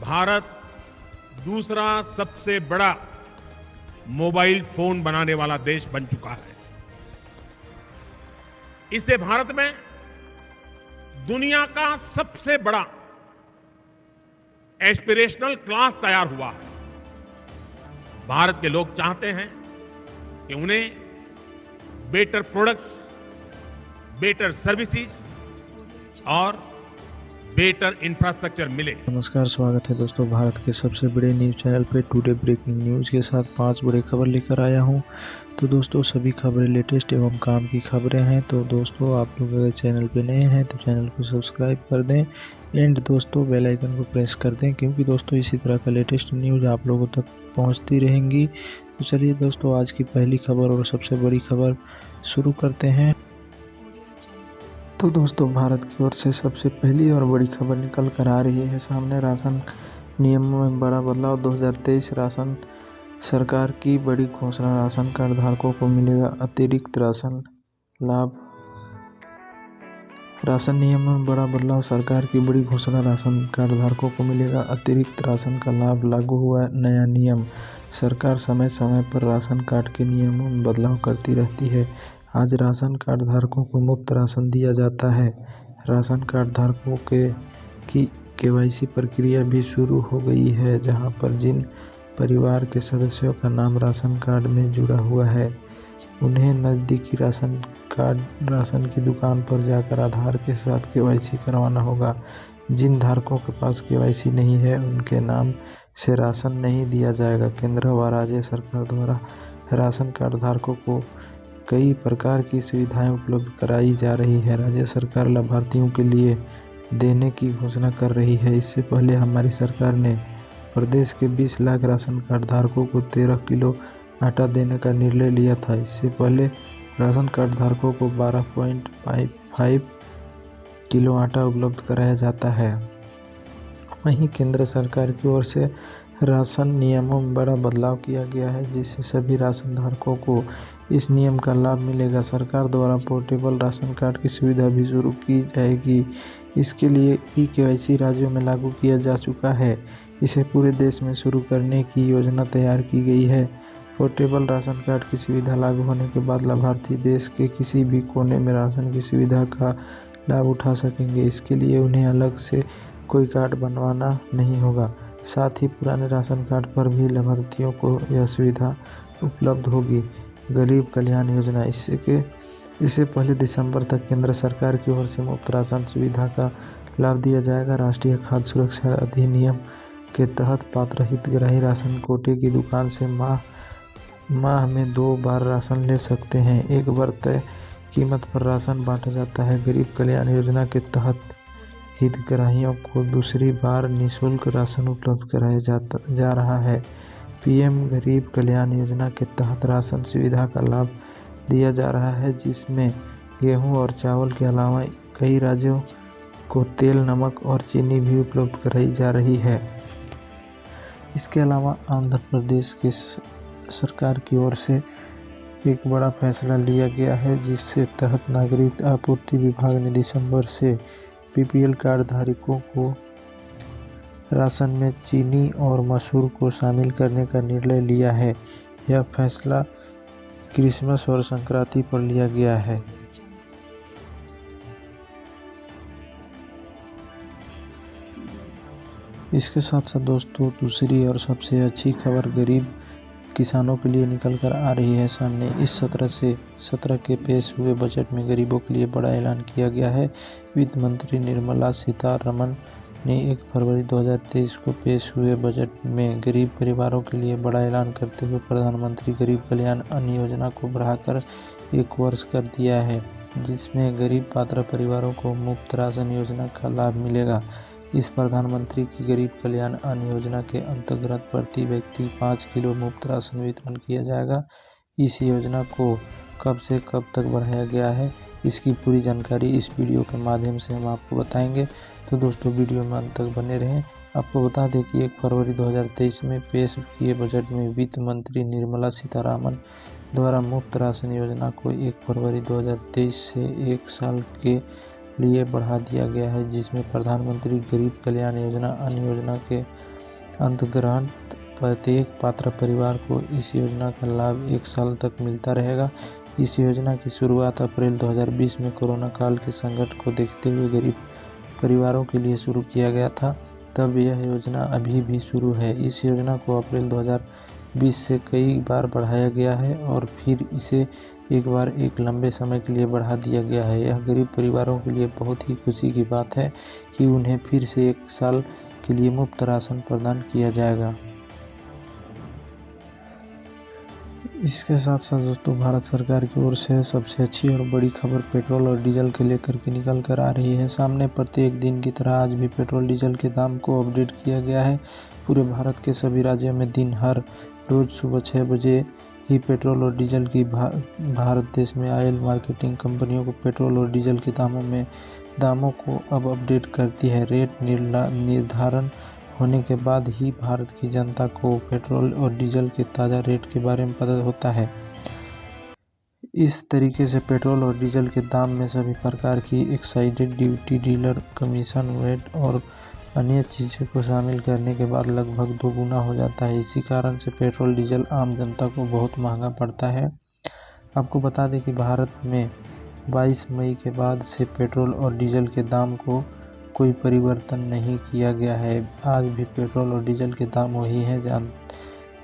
भारत दूसरा सबसे बड़ा मोबाइल फोन बनाने वाला देश बन चुका है। इससे भारत में दुनिया का सबसे बड़ा एस्पिरेशनल क्लास तैयार हुआ है। भारत के लोग चाहते हैं कि उन्हें बेटर प्रोडक्ट्स, बेटर सर्विसेज और बेटर इंफ्रास्ट्रक्चर मिले। नमस्कार, स्वागत है दोस्तों भारत के सबसे बड़े न्यूज़ चैनल पे टुडे ब्रेकिंग न्यूज़ के साथ 5 बड़े खबर लेकर आया हूं। तो दोस्तों सभी खबरें लेटेस्ट एवं काम की खबरें हैं। तो दोस्तों आप लोग अगर चैनल पे नए हैं तो चैनल को सब्सक्राइब कर दें एंड दोस्तों बेल आइकन को प्रेस कर दें, क्योंकि दोस्तों इसी तरह का लेटेस्ट न्यूज़ आप लोगों तक पहुँचती रहेंगी। तो चलिए दोस्तों आज की पहली खबर और सबसे बड़ी खबर शुरू करते हैं। तो दोस्तों भारत की ओर से सबसे पहली और बड़ी खबर निकल कर आ रही है सामने। राशन नियमों में बड़ा बदलाव, 2023 राशन सरकार की बड़ी घोषणा। राशन कार्ड धारकों को मिलेगा अतिरिक्त राशन लाभ। राशन नियमों में बड़ा बदलाव, सरकार की बड़ी घोषणा। राशन कार्ड धारकों को मिलेगा अतिरिक्त राशन का लाभ। लागू हुआ नया नियम। सरकार समय समय पर राशन कार्ड के नियमों में बदलाव करती रहती है। आज राशन कार्ड धारकों को मुफ्त राशन दिया जाता है। राशन कार्ड धारकों की केवाईसी प्रक्रिया भी शुरू हो गई है, जहां पर जिन परिवार के सदस्यों का नाम राशन कार्ड में जुड़ा हुआ है उन्हें नज़दीकी राशन की दुकान पर जाकर आधार के साथ केवाईसी करवाना होगा। जिन धारकों के पास केवाईसी नहीं है उनके नाम से राशन नहीं दिया जाएगा। केंद्र व राज्य सरकार द्वारा राशन कार्ड धारकों को कई प्रकार की सुविधाएं उपलब्ध कराई जा रही है। राज्य सरकार लाभार्थियों के लिए देने की घोषणा कर रही है। इससे पहले हमारी सरकार ने प्रदेश के 20 लाख राशन कार्ड धारकों को 13 किलो आटा देने का निर्णय लिया था। इससे पहले राशन कार्ड धारकों को 12.55 किलो आटा उपलब्ध कराया जाता है। वहीं केंद्र सरकार की ओर से राशन नियमों में बड़ा बदलाव किया गया है, जिससे सभी राशन धारकों को इस नियम का लाभ मिलेगा। सरकार द्वारा पोर्टेबल राशन कार्ड की सुविधा भी शुरू की जाएगी। इसके लिए ई-केवाईसी राज्यों में लागू किया जा चुका है। इसे पूरे देश में शुरू करने की योजना तैयार की गई है। पोर्टेबल राशन कार्ड की सुविधा लागू होने के बाद लाभार्थी देश के किसी भी कोने में राशन की सुविधा का लाभ उठा सकेंगे। इसके लिए उन्हें अलग से कोई कार्ड बनवाना नहीं होगा। साथ ही पुराने राशन कार्ड पर भी लाभार्थियों को यह सुविधा उपलब्ध होगी। गरीब कल्याण योजना, इससे पहले दिसंबर तक केंद्र सरकार की ओर से मुफ्त राशन सुविधा का लाभ दिया जाएगा। राष्ट्रीय खाद्य सुरक्षा अधिनियम के तहत पात्र हितग्राही राशन कोटे की दुकान से माह में 2 बार राशन ले सकते हैं। एक बार तय कीमत पर राशन बांटा जाता है। गरीब कल्याण योजना के तहत हितग्राहियों को दूसरी बार निःशुल्क राशन उपलब्ध कराया जा रहा है। पीएम गरीब कल्याण योजना के तहत राशन सुविधा का लाभ दिया जा रहा है, जिसमें गेहूं और चावल के अलावा कई राज्यों को तेल, नमक और चीनी भी उपलब्ध कराई जा रही है। इसके अलावा आंध्र प्रदेश की सरकार की ओर से एक बड़ा फैसला लिया गया है, जिससे तहत नागरिक आपूर्ति विभाग ने दिसंबर से बीपीएल कार्ड धारकों को राशन में चीनी और मसूर को शामिल करने का निर्णय लिया है। यह फैसला क्रिसमस और संक्रांति पर लिया गया है। इसके साथ साथ दोस्तों दूसरी और सबसे अच्छी खबर गरीब किसानों के लिए निकल कर आ रही है सामने। इस 17 के पेश हुए बजट में गरीबों के लिए बड़ा ऐलान किया गया है। वित्त मंत्री निर्मला सीतारमण ने 1 फरवरी 2023 को पेश हुए बजट में गरीब परिवारों के लिए बड़ा ऐलान करते हुए प्रधानमंत्री गरीब कल्याण अन्न योजना को बढ़ाकर 1 वर्ष कर दिया है, जिसमें गरीब पात्र परिवारों को मुफ्त राशन योजना का लाभ मिलेगा। इस प्रधानमंत्री की गरीब कल्याण अन्न योजना के अंतर्गत प्रति व्यक्ति 5 किलो मुफ्त राशन वितरण किया जाएगा। इस योजना को कब से कब तक बढ़ाया गया है, इसकी पूरी जानकारी इस वीडियो के माध्यम से हम आपको बताएंगे। तो दोस्तों वीडियो में अंत तक बने रहें। आपको बता दें कि 1 फरवरी 2023 में पेश किए बजट में वित्त मंत्री निर्मला सीतारमण द्वारा मुफ्त राशन योजना को 1 फरवरी 2023 से 1 साल के लिए बढ़ा दिया गया है, जिसमें प्रधानमंत्री गरीब कल्याण योजना अन्य योजना के अंतर्गत प्रत्येक पात्र परिवार को इस योजना का लाभ 1 साल तक मिलता रहेगा। इस योजना की शुरुआत अप्रैल 2020 में कोरोना काल के संकट को देखते हुए गरीब परिवारों के लिए शुरू किया गया था। तब यह योजना अभी भी शुरू है। इस योजना को अप्रैल 2020 से कई बार बढ़ाया गया है और फिर इसे एक बार एक लंबे समय के लिए बढ़ा दिया गया है। यह गरीब परिवारों के लिए बहुत ही खुशी की बात है कि उन्हें फिर से 1 साल के लिए मुफ्त राशन प्रदान किया जाएगा। इसके साथ साथ दोस्तों, भारत सरकार की ओर से सबसे अच्छी और बड़ी खबर पेट्रोल और डीजल के लेकर के निकल कर आ रही है सामने। प्रत्येक दिन की तरह आज भी पेट्रोल डीजल के दाम को अपडेट किया गया है। पूरे भारत के सभी राज्यों में हर रोज़ सुबह 6 बजे ही पेट्रोल और डीजल की भारत देश में ऑयल मार्केटिंग कंपनियों को पेट्रोल और डीजल के दामों को अब अपडेट करती है। रेट निर्धारण होने के बाद ही भारत की जनता को पेट्रोल और डीजल के ताज़ा रेट के बारे में पता होता है। इस तरीके से पेट्रोल और डीजल के दाम में सभी प्रकार की excise duty, dealer commission, VAT और अन्य चीज़ों को शामिल करने के बाद लगभग 2 गुना हो जाता है। इसी कारण से पेट्रोल डीजल आम जनता को बहुत महंगा पड़ता है। आपको बता दें कि भारत में 22 मई के बाद से पेट्रोल और डीजल के दाम को कोई परिवर्तन नहीं किया गया है। आज भी पेट्रोल और डीजल के दाम वही हैं।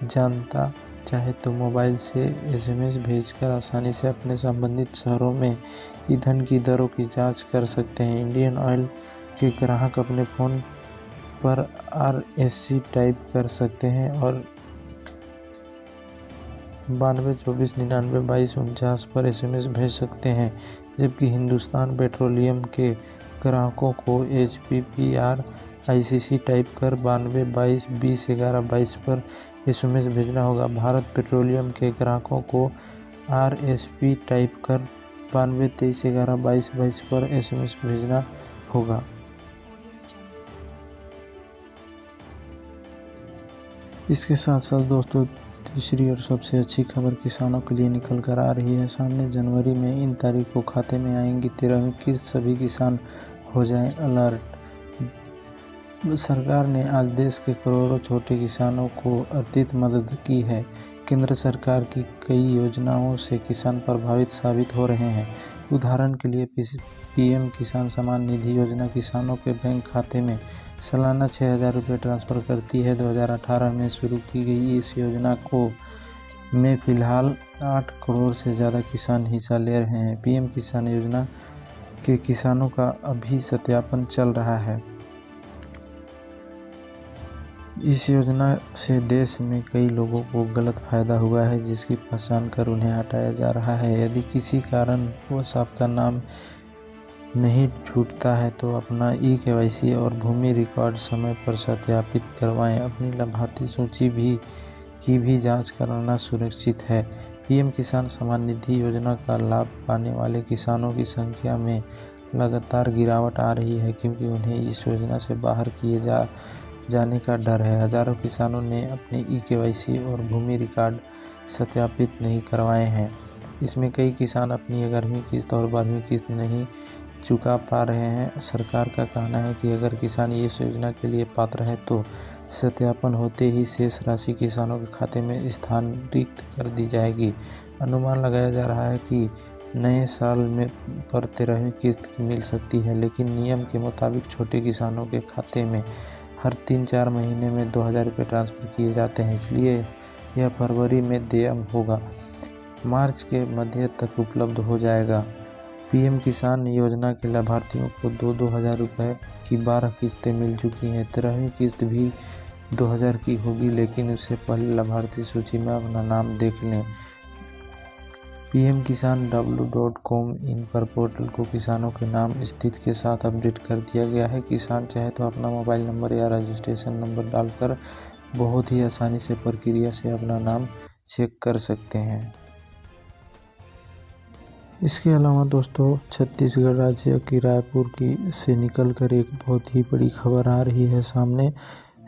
जनता चाहे तो मोबाइल से SMS भेजकर आसानी से अपने संबंधित शहरों में ईंधन की दरों की जांच कर सकते हैं। इंडियन ऑयल के ग्राहक अपने फ़ोन पर RSC टाइप कर सकते हैं और 92 24 99 22 49 पर SMS भेज सकते हैं, जबकि हिंदुस्तान पेट्रोलियम के ग्राहकों को HPPR ICC टाइप कर 92 22 20 11 22 पर SMS भेजना होगा। भारत पेट्रोलियम के ग्राहकों को RSP टाइप कर 92 23 11 22 22 पर SMS भेजना होगा। इसके साथ साथ दोस्तों, तीसरी और सबसे अच्छी खबर किसानों के लिए निकल कर आ रही है सामने। जनवरी में इन तारीख को खाते में आएंगी 13वीं किस्त, सभी किसान हो जाएं अलर्ट। सरकार ने आज देश के करोड़ों छोटे किसानों को आर्थिक मदद की है। केंद्र सरकार की कई योजनाओं से किसान प्रभावित साबित हो रहे हैं। उदाहरण के लिए PM किसान सम्मान निधि योजना किसानों के बैंक खाते में सालाना 6,000 रुपये ट्रांसफ़र करती है। 2018 में शुरू की गई इस योजना में फ़िलहाल 8 करोड़ से ज़्यादा किसान हिस्सा ले रहे हैं। PM किसान योजना के किसानों का अभी सत्यापन चल रहा है। इस योजना से देश में कई लोगों को गलत फ़ायदा हुआ है, जिसकी पहचान कर उन्हें हटाया जा रहा है। यदि किसी कारण वश आपका नाम नहीं छूटता है तो अपना eKYC और भूमि रिकॉर्ड समय पर सत्यापित करवाएं। अपनी लाभार्थी सूची की भी जांच कराना सुरक्षित है। PM किसान सम्मान निधि योजना का लाभ पाने वाले किसानों की संख्या में लगातार गिरावट आ रही है, क्योंकि उन्हें इस योजना से बाहर किए जाने का डर है। हजारों किसानों ने अपने eKYC और भूमि रिकॉर्ड सत्यापित नहीं करवाए हैं। इसमें कई किसान अपनी 11वीं किस्त और 12वीं किस्त नहीं चुका पा रहे हैं। सरकार का कहना है कि अगर किसान इस योजना के लिए पात्र है तो सत्यापन होते ही शेष राशि किसानों के खाते में स्थानांतरित कर दी जाएगी। अनुमान लगाया जा रहा है कि नए साल में पर 13वीं किस्त मिल सकती है, लेकिन नियम के मुताबिक छोटे किसानों के खाते में हर 3-4 महीने में 2,000 रुपये ट्रांसफ़र किए जाते हैं। इसलिए यह फरवरी में देय होगा, मार्च के मध्य तक उपलब्ध हो जाएगा। PM किसान योजना के लाभार्थियों को 2-2 हज़ार रुपये की 12 किस्तें मिल चुकी हैं। 13वीं किस्त भी 2,000 की होगी, लेकिन उससे पहले लाभार्थी सूची में अपना नाम देख लें। pmkisanw.com इन पर पोर्टल को किसानों के नाम स्थिति के साथ अपडेट कर दिया गया है। किसान चाहे तो अपना मोबाइल नंबर या रजिस्ट्रेशन नंबर डालकर बहुत ही आसानी से प्रक्रिया से अपना नाम चेक कर सकते हैं। इसके अलावा दोस्तों, छत्तीसगढ़ राज्य की रायपुर से निकलकर एक बहुत ही बड़ी खबर आ रही है सामने।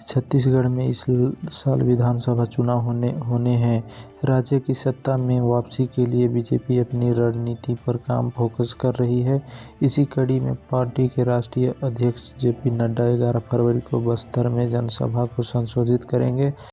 छत्तीसगढ़ में इस साल विधानसभा चुनाव होने हैं। राज्य की सत्ता में वापसी के लिए बीजेपी अपनी रणनीति पर काम फोकस कर रही है। इसी कड़ी में पार्टी के राष्ट्रीय अध्यक्ष जेपी नड्डा 11 फरवरी को बस्तर में जनसभा को संबोधित करेंगे।